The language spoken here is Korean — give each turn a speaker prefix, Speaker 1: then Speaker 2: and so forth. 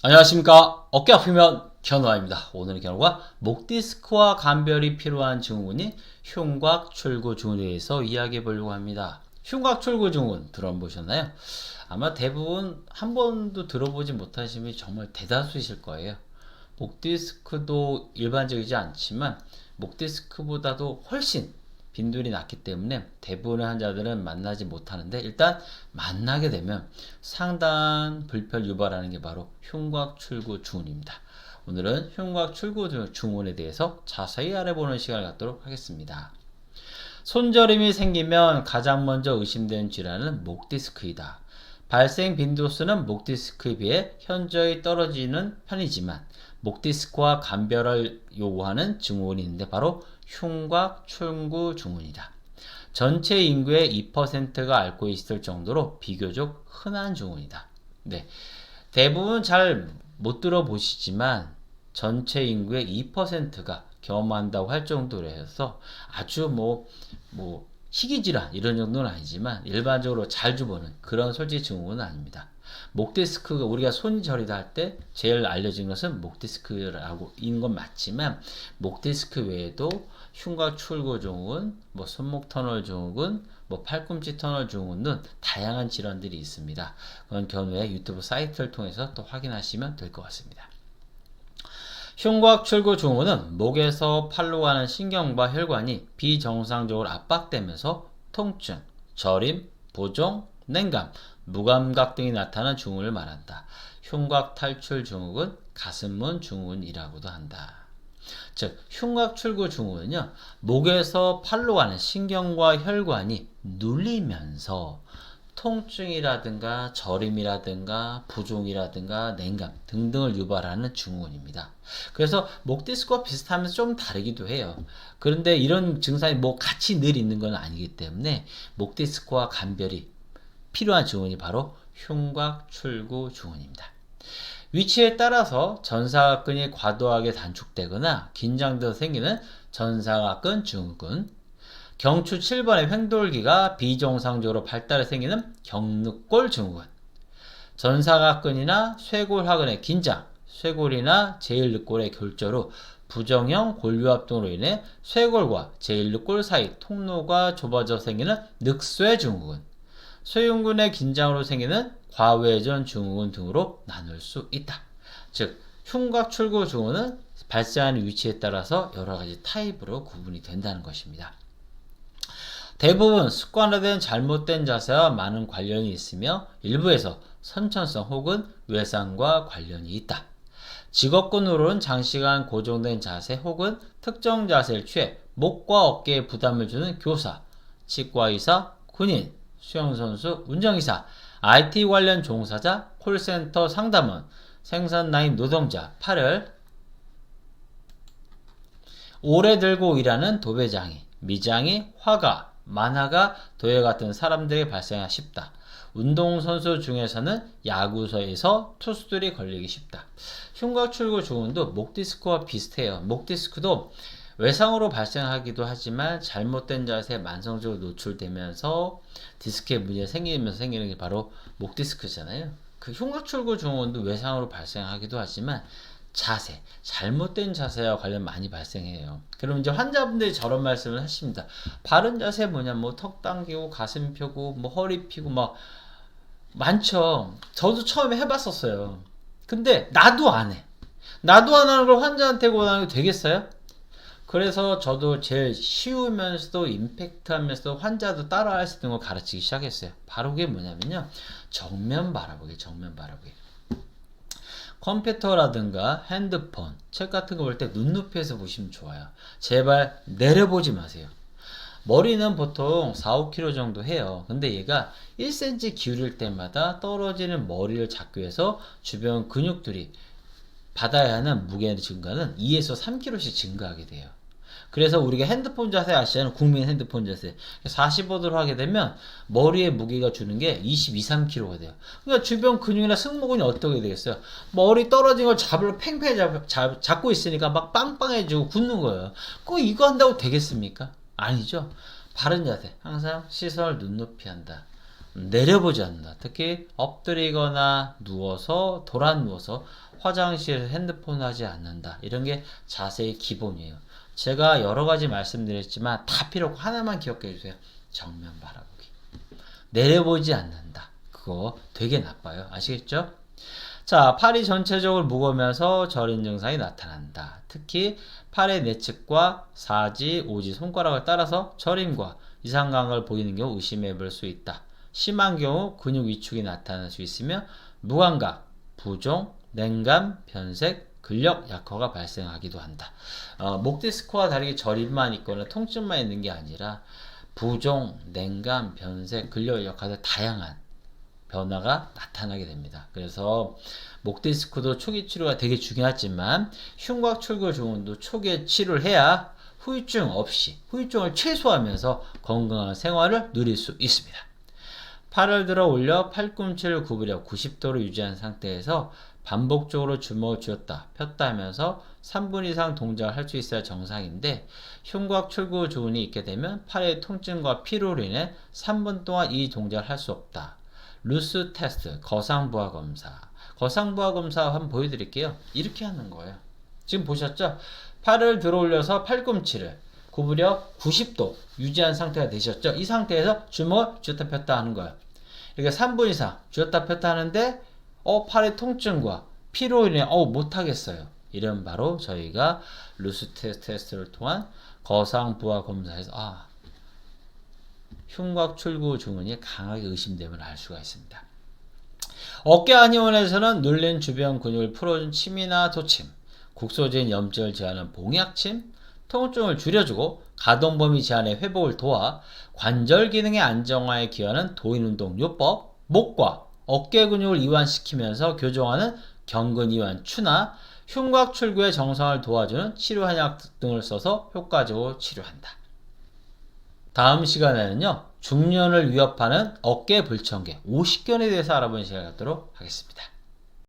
Speaker 1: 안녕하십니까. 어깨 아프면 견우아입니다. 오늘의 견우가 목 디스크와 간별이 필요한 증후군인 흉곽 출구 증후군에 대해서 이야기해 보려고 합니다. 흉곽 출구 증후군 들어보셨나요? 아마 대부분 한 번도 들어보지 못하신 분이 정말 대다수이실 거예요. 목 디스크도 일반적이지 않지만 목 디스크보다도 훨씬 빈도이 낮기 때문에 대부분의 환자들은 만나지 못하는데, 일단 만나게 되면 상당한 불편을 유발하는 게 바로 흉곽 출구 증후군입니다. 오늘은 흉곽 출구 증후군에 대해서 자세히 알아보는 시간을 갖도록 하겠습니다. 손저림이 생기면 가장 먼저 의심되는 질환은 목 디스크이다. 발생 빈도수는 목 디스크에 비해 현저히 떨어지는 편이지만 목 디스크와 간별을 요구하는 증후군이 있는데 바로 흉곽 출구 증후군이다. 전체 인구의 2%가 앓고 있을 정도로 비교적 흔한 증후군이다. 네, 대부분 잘 못 들어보시지만 전체 인구의 2%가 경험한다고 할 정도로 해서 아주 희귀질환 이런 정도는 아니지만 일반적으로 자주 보는 그런 솔직히 증후군은 아닙니다. 목 디스크가 우리가 손이 저리다 할 때 제일 알려진 것은 목 디스크라고 인 건 맞지만 목 디스크 외에도 흉곽 출구 증후군, 손목 터널 증후군, 팔꿈치 터널 증후군 등 다양한 질환들이 있습니다. 그건 견우의 유튜브 사이트를 통해서 또 확인하시면 될 것 같습니다. 흉곽 출구 증후군은 목에서 팔로 가는 신경과 혈관이 비정상적으로 압박되면서 통증, 저림, 부종, 냉감, 무감각 등이 나타나는 증후군을 말한다. 흉곽 탈출 증후군, 가슴문 증후군이라고도 한다. 즉, 흉곽 출구 증후군은요, 목에서 팔로 가는 신경과 혈관이 눌리면서 통증이라든가 저림이라든가 부종이라든가 냉감 등등을 유발하는 증후군입니다. 그래서 목 디스크와 비슷하면서 좀 다르기도 해요. 그런데 이런 증상이 같이 늘 있는 건 아니기 때문에 목 디스크와 간별이 필요한 증후군이 바로 흉곽 출구 증후군입니다. 위치에 따라서 전사각근이 과도하게 단축되거나 긴장돼서 생기는 전사각근 증후군, 경추 7번의 횡돌기가 비정상적으로 발달해 생기는 경늑골 증후군, 전사각근이나 쇄골하근의 긴장, 쇄골이나 제1늑골의 골절후 부정형 골유합 등으로 인해 쇄골과 제1늑골 사이 통로가 좁아져 생기는 늑쇄 증후군, 쇄흉근의 긴장으로 생기는 과외전 증후군 등으로 나눌 수 있다. 즉, 흉곽 출구 증후군은 발생하는 위치에 따라서 여러 가지 타입으로 구분이 된다는 것입니다. 대부분 습관화된 잘못된 자세와 많은 관련이 있으며 일부에서 선천성 혹은 외상과 관련이 있다. 직업군으로는 장시간 고정된 자세 혹은 특정 자세를 취해 목과 어깨에 부담을 주는 교사, 치과의사, 군인, 수영선수, 운전기사, IT 관련 종사자, 콜센터 상담원, 생산라인 노동자, 팔을 오래 들고 일하는 도배장이, 미장이, 화가, 만화가, 도예 같은 사람들이 발생하기 쉽다. 운동선수 중에서는 야구에서 투수들이 걸리기 쉽다. 흉곽 출구 증후군도 목 디스크와 비슷해요. 목 디스크도 외상으로 발생하기도 하지만 잘못된 자세에 만성적으로 노출되면서 디스크에 문제가 생기면서 생기는 게 바로 목 디스크잖아요. 그 흉곽 출구 증후군도 외상으로 발생하기도 하지만 자세, 잘못된 자세와 관련 많이 발생해요. 그럼 이제 환자분들이 저런 말씀을 하십니다. 바른 자세 뭐냐, 턱 당기고 가슴 펴고 허리 펴고 많죠. 저도 처음에 해봤었어요. 근데 나도 안 해. 나도 안 하는 걸 환자한테 권하는 게 되겠어요? 그래서 저도 제일 쉬우면서도 임팩트하면서도 환자도 따라할 수 있는 걸 가르치기 시작했어요. 바로 그게 뭐냐면요, 정면 바라보기. 컴퓨터라든가 핸드폰, 책 같은 거 볼 때 눈높이에서 보시면 좋아요. 제발 내려보지 마세요. 머리는 보통 4, 5kg 정도 해요. 근데 얘가 1cm 기울일 때마다 떨어지는 머리를 잡기 위해서 주변 근육들이 받아야 하는 무게 증가는 2에서 3kg씩 증가하게 돼요. 그래서 우리가 핸드폰 자세 아시잖아요. 국민 핸드폰 자세 45도로 하게 되면 머리에 무게가 주는 게 22, 3kg가 돼요. 그러니까 주변 근육이나 승모근이 어떻게 되겠어요? 머리 떨어진 걸 팽팽히 잡고 있으니까 막 빵빵해지고 굳는 거예요. 이거 한다고 되겠습니까? 아니죠. 바른 자세, 항상 시선을 눈높이 한다. 내려보지 않는다. 특히 엎드리거나 누워서 돌아 누워서 화장실에서 핸드폰 하지 않는다. 이런 게 자세의 기본이에요. 제가 여러 가지 말씀드렸지만 다 필요 없고 하나만 기억해 주세요. 정면 바라보기. 내려보지 않는다. 그거 되게 나빠요. 아시겠죠? 자, 팔이 전체적으로 무거우면서 저린 증상이 나타난다. 특히 팔의 내측과 4지, 5지 손가락을 따라서 저림과 이상감을 보이는 경우 의심해 볼 수 있다. 심한 경우 근육 위축이 나타날 수 있으며 무감각, 부종, 냉감, 변색, 근력 약화가 발생하기도 한다. 목 디스크와 다르게 저림만 있거나 통증만 있는 게 아니라 부종, 냉감, 변색, 근력 약화 등 다양한 변화가 나타나게 됩니다. 그래서 목 디스크도 초기 치료가 되게 중요하지만 흉곽 출구 증후군도 초기에 치료를 해야 후유증 없이 후유증을 최소화하면서 건강한 생활을 누릴 수 있습니다. 팔을 들어 올려 팔꿈치를 구부려 90도로 유지한 상태에서 반복적으로 주먹을 쥐었다 폈다 하면서 3분 이상 동작을 할 수 있어야 정상인데 흉곽 출구 증후군이 있게 되면 팔의 통증과 피로로 인해 3분 동안 이 동작을 할 수 없다. 루스 테스트, 거상부하 검사. 거상부하 검사 한번 보여드릴게요. 이렇게 하는 거예요. 지금 보셨죠? 팔을 들어 올려서 팔꿈치를 구부려 90도 유지한 상태가 되셨죠? 이 상태에서 주먹을 쥐었다 폈다 하는 거예요. 이렇게 3분 이상 쥐었다 폈다 하는데 팔의 통증과 피로 인해 못하겠어요. 이런 바로 저희가 루스 테스트를 통한 거상부하 검사에서 흉곽 출구 증후군이 강하게 의심됨을 알 수가 있습니다. 어깨 한의원에서는 눌린 주변 근육을 풀어준 침이나 도침, 국소적인 염증을 제하는 봉약침, 통증을 줄여주고 가동 범위 제한의 회복을 도와 관절 기능의 안정화에 기여하는 도인운동 요법, 목과 어깨 근육을 이완시키면서 교정하는 경근 이완 추나 흉곽 출구의 정상을 도와주는 치료 한약 등을 써서 효과적으로 치료한다. 다음 시간에는요, 중년을 위협하는 어깨 불청객 50견에 대해서 알아보는 시간을 갖도록 하겠습니다.